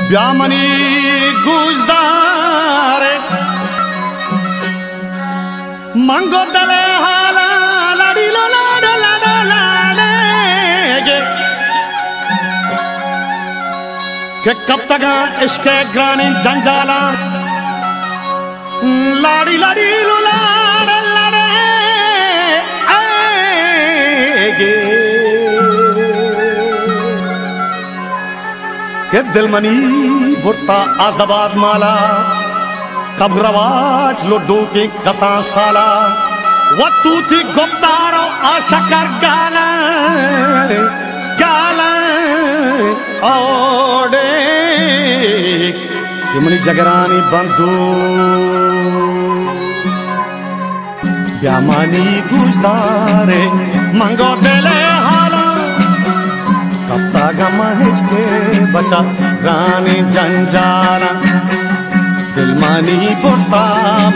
ब्यामनी गुजदारे मंगो दले हाला लड़ी लो लाडे लाडे लाडे के कब तक इश्क ग्रानी जंजाला लाड़ी लाड़ी लो लाडे लाडे के दिलमनी बुरता आजबाद माला कब रवाज लुड्डू की कसा साला वत्तू थी गुप्तारो आशकर गाला गाला ओडे किमनी जगरानी बंधु ब्यामनी गुजदारे मंगो देले हाला कब तक महेश के बचा गाने जंजाला दिलमनी बुरता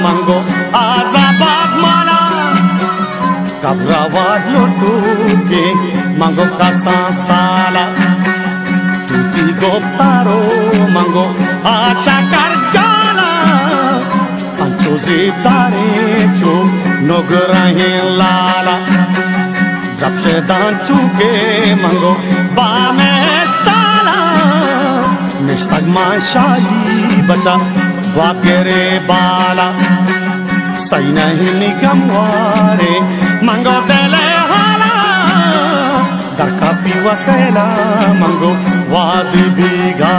मंगो आजाबाद माला कब रवाज लुड्डू के मंगो कसा साला तूती गुप्तारो मंगो आशा कर गाला अंचो ज़ेबदारे जो नोगराहे लाला जब से दांचू के मंगो बामेस्ताला निस्तगमा शाही बचा वाकेरे बाला सही नहीं निगमवारे मंगो देले हाला दरका पीवा सेला मंगो वादी बीघा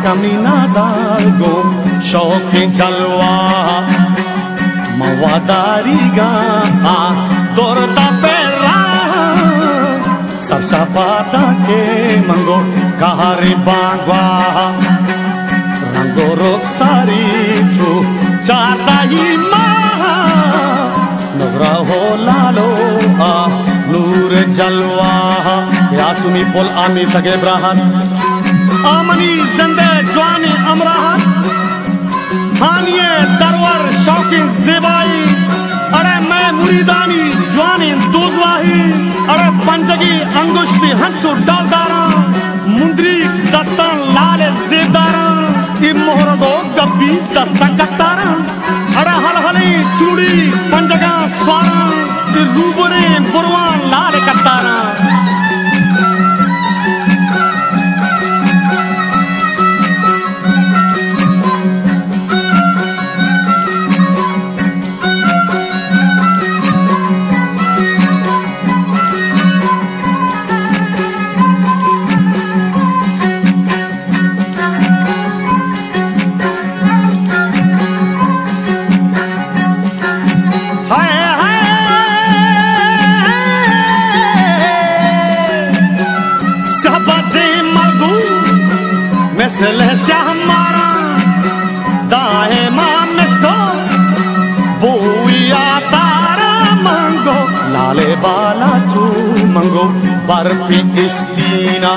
कमी नाजार गो शौक जलवा मवादारी गा तोरता पेरा सरसा पाता के मंगो कहारे बागवा रंगो रोक सारी छू चाहता ही माँ नगरा हो लालो नूर जलवा यासुमी पुल आमी तगे ब्राहन आमनी जिंदे जवानी अमराहत हानिये दरवर शौकीन ज़ेबाई अरे मैं मुरीदानी जवानी दोजवाही अरे पंजगी अंगुश्ती हंचो डालदारा मुंदरी दस्तान लाल ज़ेबदारा ई मोहरदो गब्बी दस्तान कत्तारा अरे हल हली चूड़ी पंजगा स्वारा रूबरे बुरवान लाल कत्तारा से हमारा दाहे मामिस्को बुया तारा मंगो लाले बाला चू मंगो बर्फी इस्तीना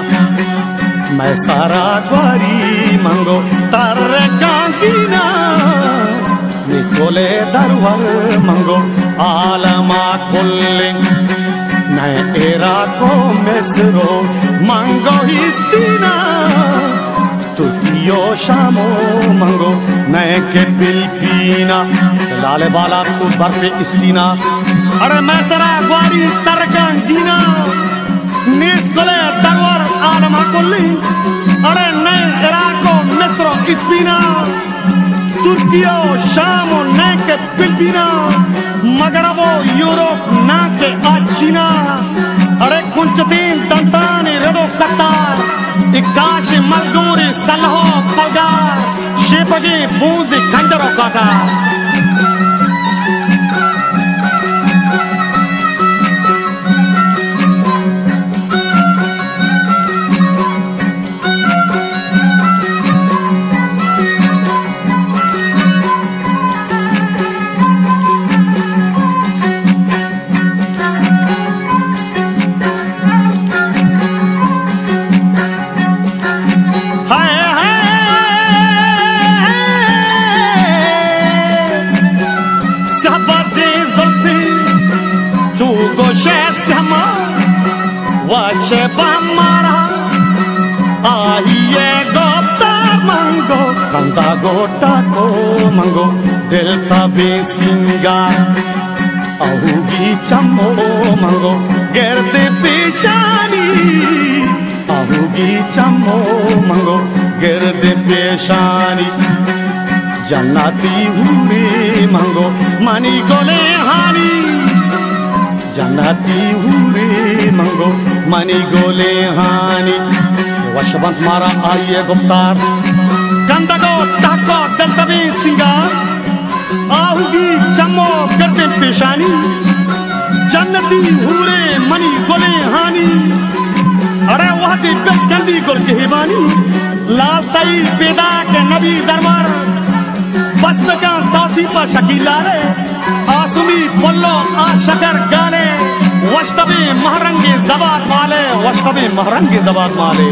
मैं सारा द्वारी मंगो तारे कांकीना निस्कोले दरवर मंगो आलमा कुल्ले नए एरा को मिसरो मंगो इस्तीना तुतियो शामो मंगो नए के पिलपीना लाले बाला तू बर्फे इस्तीना अरे मैं सरा ग्वारी तरकान दीना निस्कोले दरवर आलमा कुल्ली अरे नए इराको मिस्रो इस्पीना तुर्कियो शामो नए के पिलपीना मगरबो यूरोप ना के आचीना अरे कुंचतीन तंतानी रेदो कतार इक्का आश मजदूरी सलहो पलगार शेपगे बूंज खंडरों काटा Kanta gota ko mango delta be singar ahugi chammo mango gerde peshani ahugi chammo mango gerde peshani jannati hure mango mani gole hani jannati hure mango mani gole hani washbant mara aiye guptar कंदगो टाको दलतबे सिंगार आहुगी चम्मो करते पेशानी जन्नती हूरे money गोले हानी अरे वह दी बेच कंदी गोल के हिबानी लाल ताई पेदा के नबी दरबार बस में का तौसी पर शकीला रे आसुमी पल्लो आशकर गाले वस्तबे महरंगे जबात वाले वस्तबे महरंगे जबात वाले